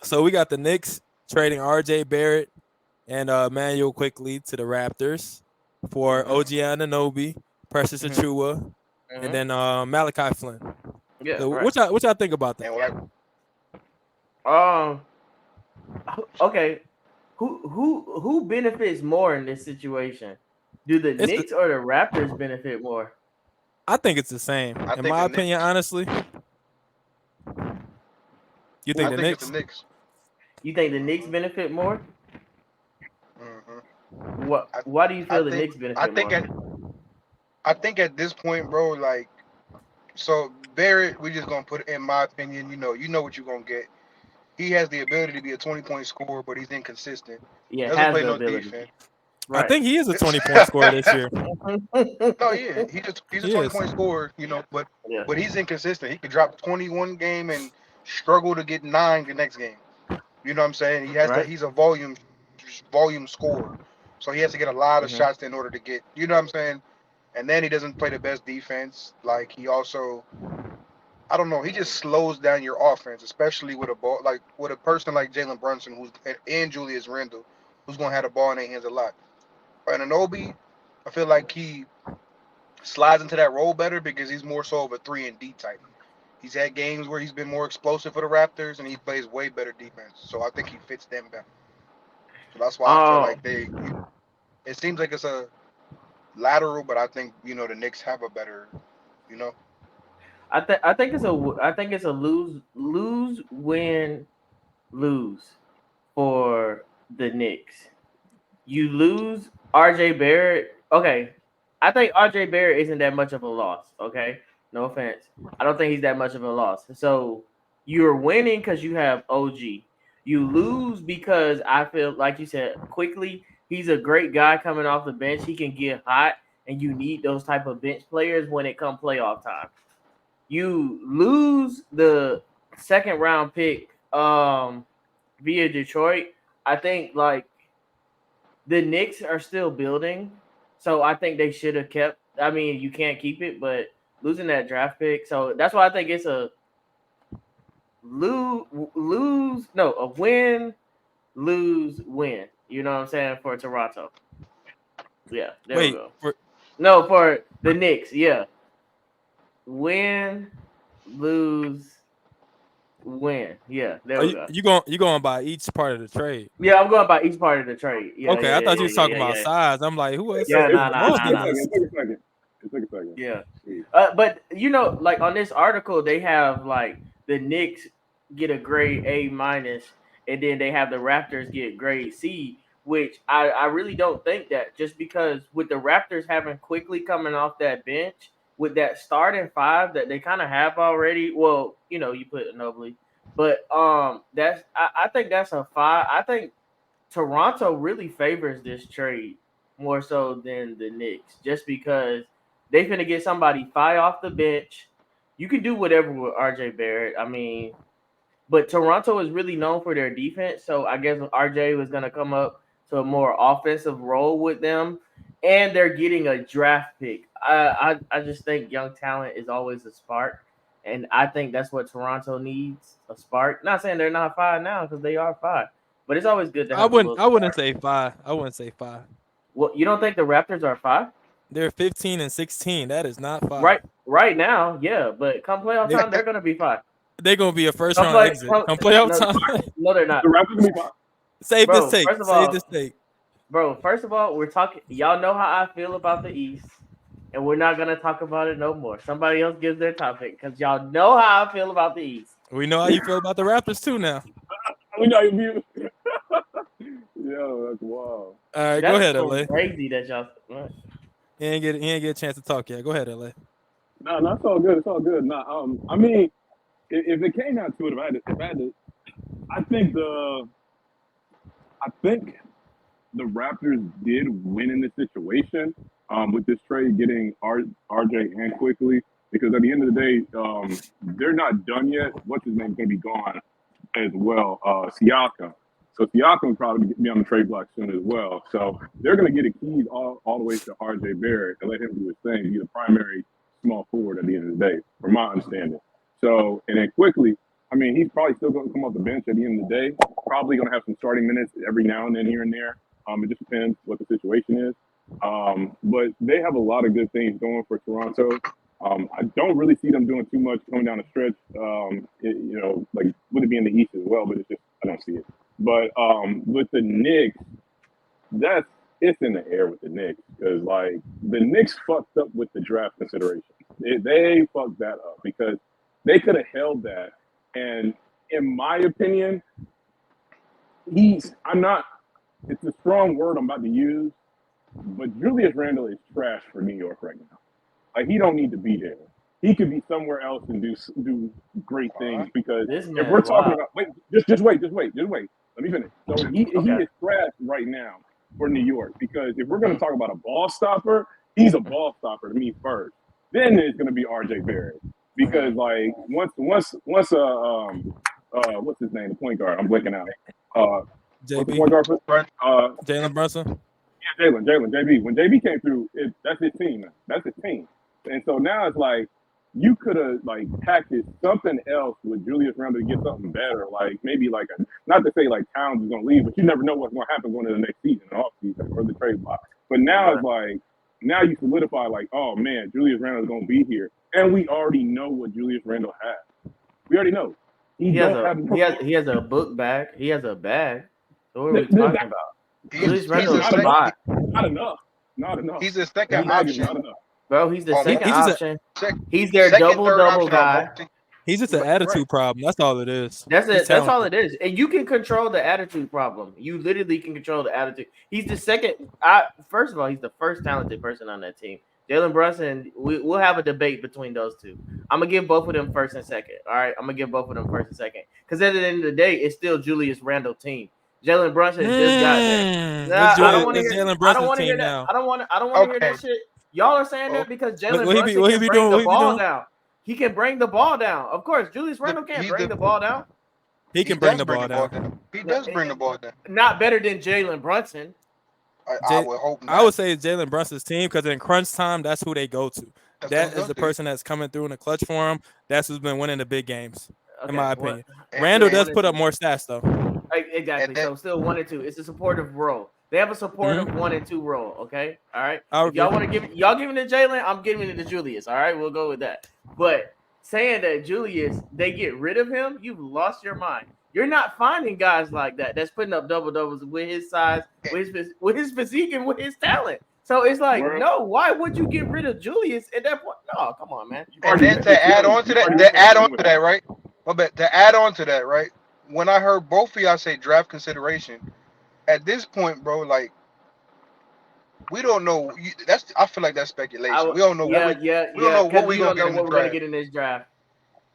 So we got the Knicks trading RJ Barrett and Manuel quickly to the Raptors for Mm-hmm. OG Anunoby, Precious Mm-hmm. Achua, and Mm-hmm. then Malachi Flynn. Yeah, So right. what y'all think about that? And like, Um. Okay. Who benefits more in this situation? Do the It's Knicks or the Raptors benefit more? I think it's the same. I In think the my opinion, Knicks. honestly, you I think the Who think it's the Knicks? Knicks. you think the Knicks benefit more? hmm What? I Why do you I feel the think Knicks I benefit think more? at this point, bro, like so Barrett, we just gonna put in my opinion. You know what you're gonna get. He has the ability to be a 20-point scorer, but he's inconsistent. Yeah, Doesn't has play the no ability. defense. I Right. think he is a 20-point scorer this year. No, yeah, he's a He twenty is. point scorer, but Yeah. he's inconsistent. He could drop 21 game and struggle to get 9 the next game. You know what I'm saying? He has to. Right. He's a volume scorer, so he has to get a lot of Mm-hmm. shots in order to get. You know what I'm saying? And then he doesn't play the best defense. Like he also, I don't know. He just slows down your offense, especially with a ball like with a person like Jalen Brunson, and Julius Randle, who's gonna have the ball in their hands a lot. And Anobi, I feel like he slides into that role better because he's more so of a 3 and D type. He's had games where he's been more explosive for the Raptors, and he plays way better defense. So I think he fits them better. So that's why I feel Um. like it seems like it's a lateral, but I think the Knicks have a better, you know. I think it's a lose win lose for the Knicks. You lose RJ Barrett. Okay. I think RJ Barrett isn't that much of a loss. Okay. No offense. I don't think he's that much of a loss. So you're winning because you have OG. You lose because I feel like you said quickly, he's a great guy coming off the bench. He can get hot, and you need those type of bench players when it come playoff time. You lose the second round pick via Detroit. I think like the Knicks are still building, so I think they should have kept. I mean, you can't keep it, but losing that draft pick, so that's why I think it's a lose. No, a win, lose, win. You know what I'm saying for Toronto? Yeah, there we Wait, go. No, for the Knicks, yeah, win, lose, win. Yeah, there are we you go. you going by each part of the trade? Yeah, I'm going by each part of the trade. Yeah, Okay, yeah, I yeah, thought you yeah, was yeah, talking yeah, about yeah. size. I'm like, who else? Yeah, nah, nah, Most nah, It took nah. a niggas. second. It took a second. It took a second. Yeah. Jeez. But like on this article, they have like the Knicks get a grade A minus, and then they have the Raptors get grade C, which I really don't think that just because with the Raptors having quickly coming off that bench with that starting five that they kind of have already. Well, you put it nobly, but I think that's a five. I think Toronto really favors this trade more so than the Knicks, just because they finna get somebody fire off the bench. You can do whatever with RJ Barrett. I mean, but Toronto is really known for their defense, so I guess RJ was gonna come up to a more offensive role with them, and they're getting a draft pick. I just think young talent is always a spark, and I think that's what Toronto needs, a spark. Not saying they're not five now because they are five, but it's always good to I have a wouldn't little I wouldn't spark. say five. I wouldn't say five. Well, you don't think the Raptors are five? They're 15 and 16. That is not five. Right now, yeah, but come playoff They time, they're gonna be five. they're gonna be a first Come round play, exit. come, Come playoff no, time. no, they're The not, Raptors gonna be fine. Save this bro. take. Save this take. First of all, we're talking. Y'all know how I feel about the East, and we're not gonna talk about it no more. Somebody else gives their topic because y'all know how I feel about the East. We know how you feel about the Raptors too now. We know you. Yo, that's wild. All right, go That's ahead, LA. crazy that y'all. He ain't get a chance to talk yet. Go ahead, LA. No, no, it's all good. It's all good. No, I mean, if it came down to it, I think I think the Raptors did win in this situation with this trade, getting RJ and quickly, because at the end of the day, they're not done yet. What's his name's going to be gone as well, Siakam. So Siakam probably be on the trade block soon as well. So they're going to get the keys all the way to RJ Barrett and let him do his thing, be the primary small forward at the end of the day, from my understanding. So, and then quickly, I mean, he's probably still going to come off the bench at the end of the day. Probably going to have some starting minutes every now and then, here and there. It just depends what the situation is. But they have a lot of good things going for Toronto. I don't really see them doing too much coming down the stretch. Like would it be in the East as well? But it's just I don't see it. But with the Knicks, it's in the air with the Knicks because like the Knicks fucked up with the draft consideration. They fucked that up because they could have held that. And in my opinion, it's a strong word I'm about to use, but Julius Randle is trash for New York right now. Like he don't need to be there. He could be somewhere else and do great things because if we're talking about just wait. Let me finish. So he is trash right now for New York because if we're going to talk about a ball stopper, he's a ball stopper to me first. Then it's going to be RJ Barrett because like once what's his name, the point guard? I'm blanking out. JB. Point guard for Jalen Brunson. Yeah, Jalen, JB. When JB came through, that's his team. That's his team. And so now it's like you could have like packaged something else with Julius Randle to get something better. Like maybe like not to say like Towns is gonna leave, but you never know what's gonna happen going into the next season, off season, or the trade block. But now it's like now you solidify like, oh man, Julius Randle is gonna be here, and we already know what Julius Randle has. We already know. He has a book bag. He has a bag. So what are we talking about? Julius Randle is not enough. He's the second option. Bro, he's the second option. He's their second, double guy. He's just an attitude problem. That's all it is. That's all it is. And you can control the attitude problem. You literally can control the attitude. He's the second. First of all, he's the first talented person on that team. Jalen Brunson, we'll have a debate between those two. I'm going to give both of them first and second. All right? I'm going to give both of them first and second. Because at the end of the day, it's still Julius Randle team. Jalen Brunson just got there. I don't want to hear that. I don't want to hear that shit. Y'all are saying that because Jalen Brunson can bring the ball down. He can bring the ball down. Of course, Julius Randle can't bring the ball down. He can bring the ball down. He does bring the ball down. Not better than Jalen Brunson. I would hope not. I would say Jalen Brunson's team because in crunch time, that's who they go to. That is the person that's coming through in the clutch for him. That's who's been winning the big games, in my opinion. Randle does put up more stats, though. Exactly. So still 1 and 2. It's a supportive role. They have a supportive 1 and 2 role. Okay. All right. If y'all want to give it, y'all giving it to Jalen, I'm giving it to Julius. All right. We'll go with that. But saying that Julius, they get rid of him, you've lost your mind. You're not finding guys like that that's putting up double doubles with his size, with his physique, and with his talent. So it's like, no, why would you get rid of Julius at that point? No, come on, man. And then to add on to that, right? Well, but to add on to that, right? When I heard both of y'all say draft consideration, at this point, bro, like we don't know. I feel like that's speculation. We don't know. We don't know what we're gonna get in this draft.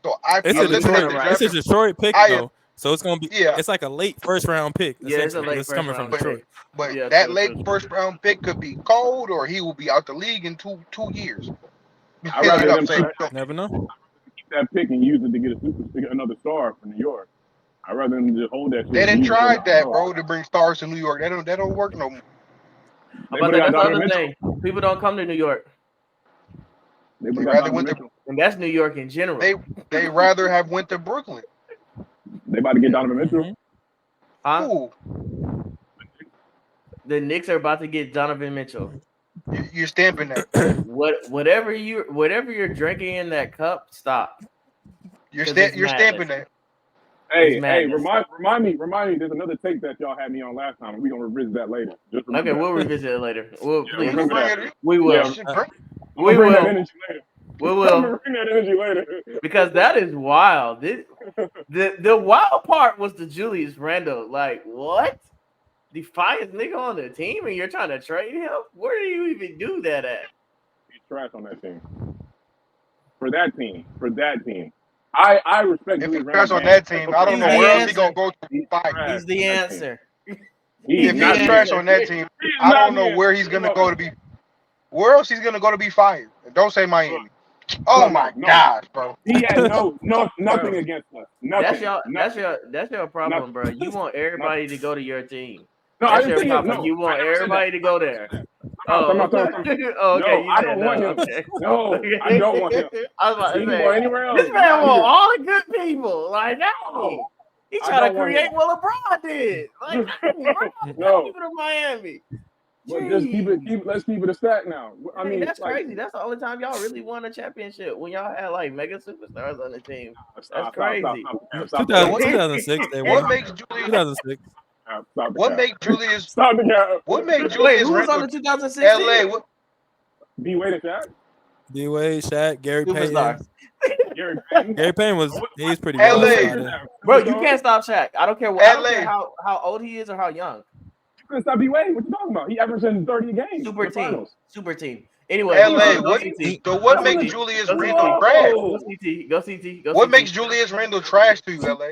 So it's a Detroit pick though. So it's gonna be it's like a late first round pick. Yeah, it's a late it's coming from Detroit. But that late first round pick could be cold, or he will be out the league in two years. Never know. Keep that pick and use it to get another star for New York. I'd rather than just hold that shit. They didn't try that, bro, to bring stars to New York. That don't work no more. But that's the other thing. People don't come to New York. They rather went to, and that's New York in general. They rather have went to Brooklyn. They about to get Donovan Mitchell. Huh? Ooh. The Knicks are about to get Donovan Mitchell. You're stamping that. Whatever you're drinking in that cup, stop. You're stamping that. Hey, remind me. There's another take that y'all had me on last time, and we're gonna revisit that later. Okay, we'll revisit it later. We will. We will. Bring that energy later. Because that is wild. The wild part was the Julius Randle. Like, what? The finest nigga on the team, and you're trying to trade him? Where do you even do that at? He's trash on that team. For that team. I respect. If he's trash on that team, I don't know where else he's gonna go to. He's the answer. If he's trash on that team, I don't know where he's gonna go to be. Where else he's gonna go to be fired? Don't say Miami. Oh my gosh, bro. He had nothing against us. Nothing. That's your problem, bro. You want everybody to go to your team. No, that's your problem. You want everybody to go there. Oh, okay. I don't want him. Okay. No, I don't want him. I was about He to can say, go anywhere else. this man want all the good people. Like, dang. He I trying to don't want create him. what LeBron did. Like, dang, bro, No. keep it in Miami. But just let's keep it a stack now. I mean, that's crazy. That's the only time y'all really won a championship, when y'all had like mega superstars on the team. That's crazy. 2006 they won. What makes Julius? 2006. What makes Julius? Stop the cap. What makes Wait, Julius who was on Randle? the 2006 team? LA. What? D Wade and Shaq. D Wade, Shaq, Gary Payton. Superstar. Gary Payton he's pretty LA. well. Bro, you can't stop Shaq. I don't care I don't care LA. how old he is or how young. You couldn't stop D Wade. What you talking about? He averaging 30 games. Super team. Anyway, LA. go What? CT. So what Go makes CT. Julius Go Randle CT. trash? Go CT. Go CT. Go What CT. makes Julius Randle trash to you, LA?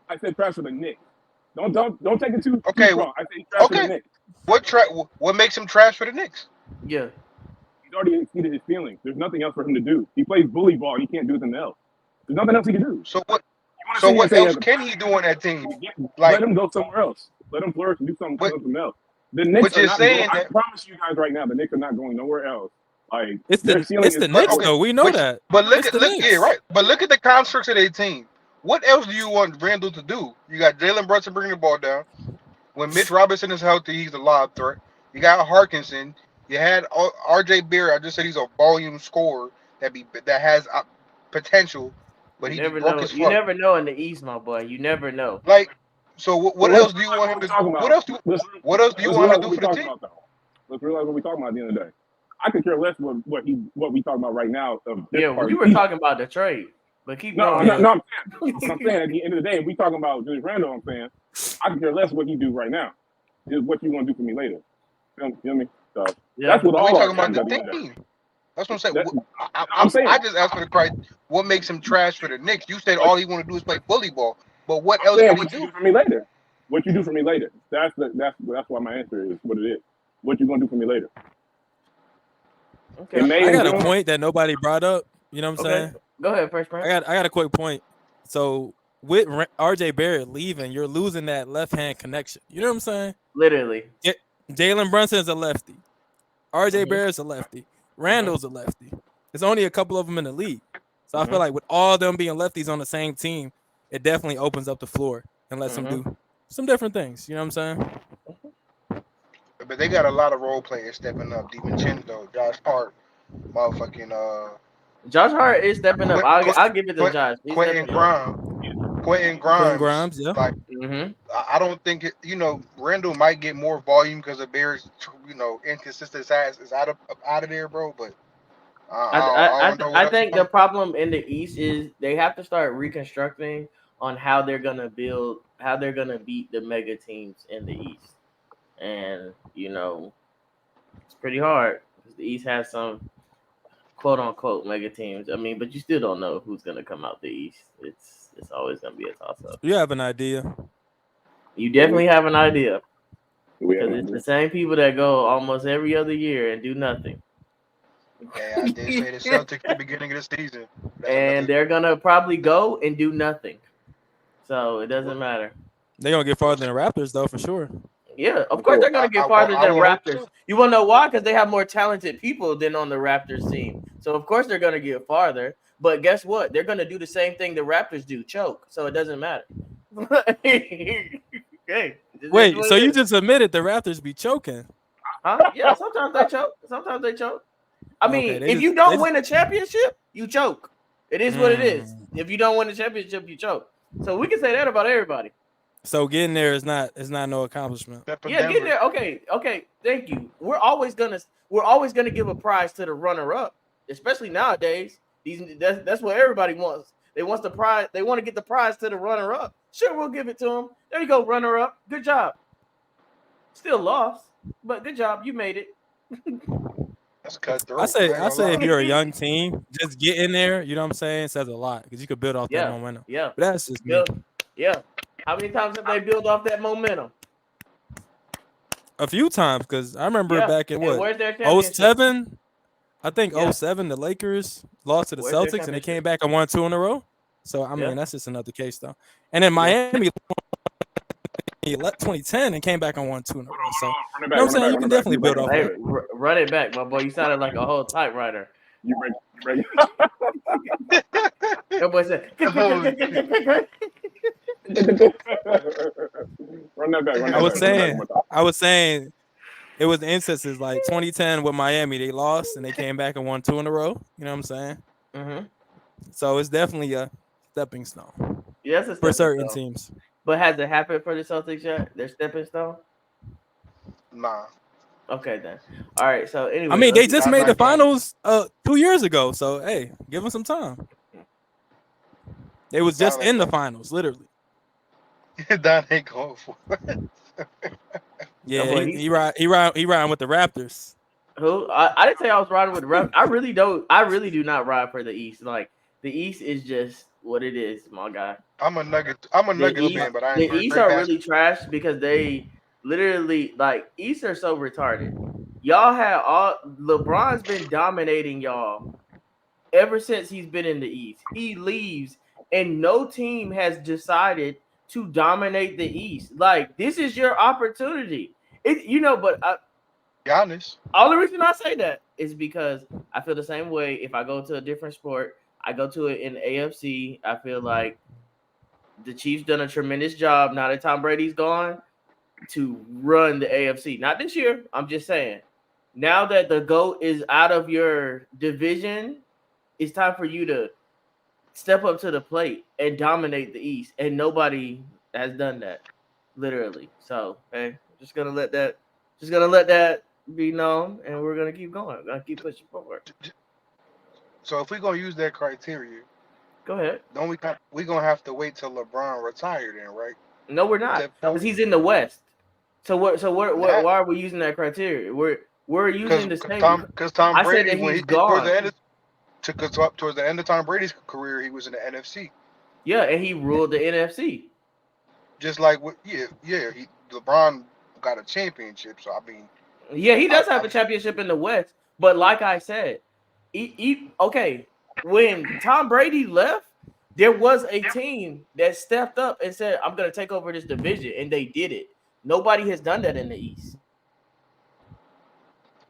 I said trash for the Knicks. Don't take it too Okay, strong. I said trash for the Knicks. What makes him trash for the Knicks? Yeah. He's already exceeded his feelings. There's nothing else for him to do. He plays bully ball. He can't do anything else. There's nothing else he can do. So what? So what else can he do on that team? Let him go somewhere else. Let him flourish and do something else. The Knicks are not going, I promise you guys right now, the Knicks are not going nowhere else. Like it's the Knicks, though. We know that. But look at the constructs of their team. What else do you want Randle to do? You got Jalen Brunson bringing the ball down. When Mitch Robinson is healthy, he's a lob threat. You got Harkinson. You had RJ Barrett. I just said he's a volume scorer that has potential, but he broke his You never know in the East, my boy. You never know. Like, so what else do you want him to do? What else do you want him to do for the team? Let's realize what we're talking about at the end of the day. I could care less what we talking about right now. We were talking about the trade. But keep going. No, I'm saying at the end of the day, if we talking about Julius Randle, I'm saying I can care less what he do right now. Is what you want to do for me later. Feel me? So that's what all talking about the team. That's what I'm saying. I just asked for the criteria. What makes him trash for the Knicks? You said all he want to do is play bully ball. But what else can he do for me later? What you do for me later? That's why my answer is what it is. What you gonna do for me later? Okay. I got a point that nobody brought up. You know what I'm saying? Go ahead, first. I got a quick point. So with RJ Barrett leaving, you're losing that left hand connection. You know what I'm saying? Literally. Jalen Brunson is a lefty. RJ Barrett's a lefty. Randall's a lefty. There's only a couple of them in the league. So I feel like with all them being lefties on the same team, it definitely opens up the floor and lets them do some different things. You know what I'm saying? But they got a lot of role players stepping up. DiVincenzo, Josh Hart, motherfucking Josh Hart is stepping up. I'll give it to Josh. Quentin Grimes. Yeah. Like, I don't think Randall might get more volume because of Barrett's, inconsistent size is out of there, bro. But I think the problem in the East is they have to start reconstructing on how they're gonna beat the mega teams in the East, and it's pretty hard because the East has some quote unquote mega teams. I mean, but you still don't know who's gonna come out the East. It's always gonna be a toss up. You have an idea. You definitely have an idea. Because it's the same people that go almost every other year and do nothing. Yeah, I did say the Celtics at the beginning of the season. And they're gonna probably go and do nothing. So it doesn't matter. They're gonna get farther than the Raptors though, for sure. Yeah, of course they're gonna get farther than Raptors. You wanna know why? Because they have more talented people than on the Raptors team. So of course they're gonna get farther. But guess what? They're gonna do the same thing the Raptors do, choke. So it doesn't matter. Okay. Wait, so you just admitted the Raptors be choking? Huh? Yeah, sometimes they choke. I mean, if you don't win a championship, you choke. It is what it is. If you don't win the championship, you choke. So we can say that about everybody. So getting there is not no accomplishment. Yeah, getting there. Okay. Thank you. We're always gonna give a prize to the runner-up, especially nowadays. That's what everybody wants. They want the prize. They want to get the prize to the runner-up. Sure, we'll give it to them. There you go, runner-up. Good job. Still lost, but good job. You made it. That's cutthroat. I say if you're a young team, just get in there. You know what I'm saying? Says a lot because you could build off that momentum. Yeah, but that's just me. Yeah. How many times have they built off that momentum? A few times, because I remember back in where's their championship? 07. I think 07, the Lakers lost to the Celtics and they came back and won 2 in a row. So I mean, that's just another case though. And then Miami 2010 and came back and won 2 in a row. So, Run you it know what I'm saying? You run can it back, definitely build off Hey, that. run it back, my boy. You sounded like a whole typewriter. You break. That boy said, Run that back. I was saying it was instances like 2010 with Miami. They lost and they came back and won 2 in a row. You know what I'm saying? Mm-hmm. So it's definitely a stepping stone. Yeah, that's a for stepping certain stone. teams. But has it happened for the Celtics yet? Their stepping stone? Nah. Okay, then. All right. So anyway, I mean, they just made the not yet. finals 2 years ago. So hey, give them some time. They was just Down in the ain't finals, literally. Don ain't going for it. Yeah, boy, he riding with the Raptors. who? I didn't say I was riding with the Raptors. I really don't. I really do not ride for the East. Like the East is just what it is, my guy. I'm a Nuggets East, fan, but I the ain't East very are passionate. really trash because they literally like East are so retarded. Y'all had all LeBron's been dominating y'all ever since he's been in the East. He leaves and no team has decided to dominate the East. Like this is your opportunity. But Giannis. only reason I say that is because I feel the same way. If I go to a different sport, I go to it in AFC. I feel like the Chiefs done a tremendous job now that Tom Brady's gone to run the AFC. Not this year. I'm just saying. Now that the GOAT is out of your division, it's time for you to step up to the plate and dominate the East. And nobody has done that, literally. So, hey, just gonna let that be known, and we're gonna keep going. We're gonna keep pushing forward. So if we're gonna use that criteria, Go ahead. don't we gonna have to wait till LeBron retired then, right? No, we're At not, that because point, he's in the West. So what? nah, Why are we using that criteria? We're using the same. because Tom I said Brady that when he's he did towards gone. the end towards the end of Tom Brady's career, he was in the NFC. Yeah, and he ruled the NFC. Just like LeBron got a championship, so I mean, Yeah, he does have I a championship in the West. But like I said, okay, when Tom Brady left, there was a team that stepped up and said, "I'm going to take over this division," and they did it. Nobody has done that in the East.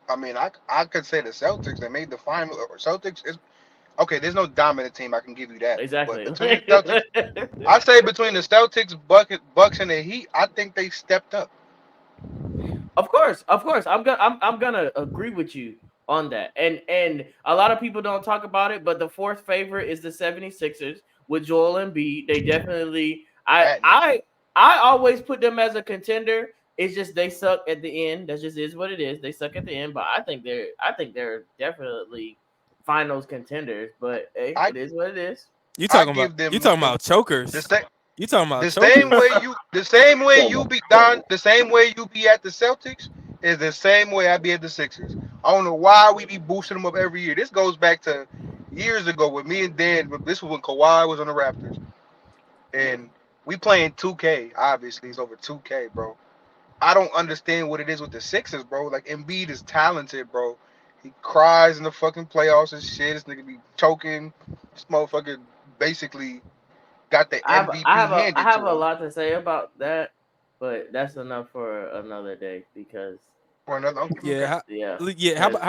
I could say the Celtics they made the final. Celtics is okay. There's no dominant team. I can give you that. But Exactly. between the Celtics, I say between the Celtics, Bucks, and the Heat, I think they stepped up. Of course. I'm gonna agree with you on that. And a lot of people don't talk about it, but the fourth favorite is the 76ers with Joel Embiid. They definitely That nigga. I always put them as a contender. It's just they suck at the end. That just is what it is. They suck at the end, but I think they're definitely finals contenders. But hey, I it is what it is. You I talking give them about chokers? the same You talking about the chokers? same way you be Don, the same way you be at the Celtics is the same way I be at the Sixers. I don't know why we be boosting them up every year. This goes back to years ago with me and Dan. This was when Kawhi was on the Raptors, and we playing 2K. Obviously, it's over 2K, bro. I don't understand what it is with the Sixers, bro. Like Embiid is talented, bro. He cries in the fucking playoffs and shit. This nigga be choking. This motherfucker basically got the MVP I handed have to a him. lot to say about that, but that's enough for another day because For another, okay. Yeah, yeah, yeah. How about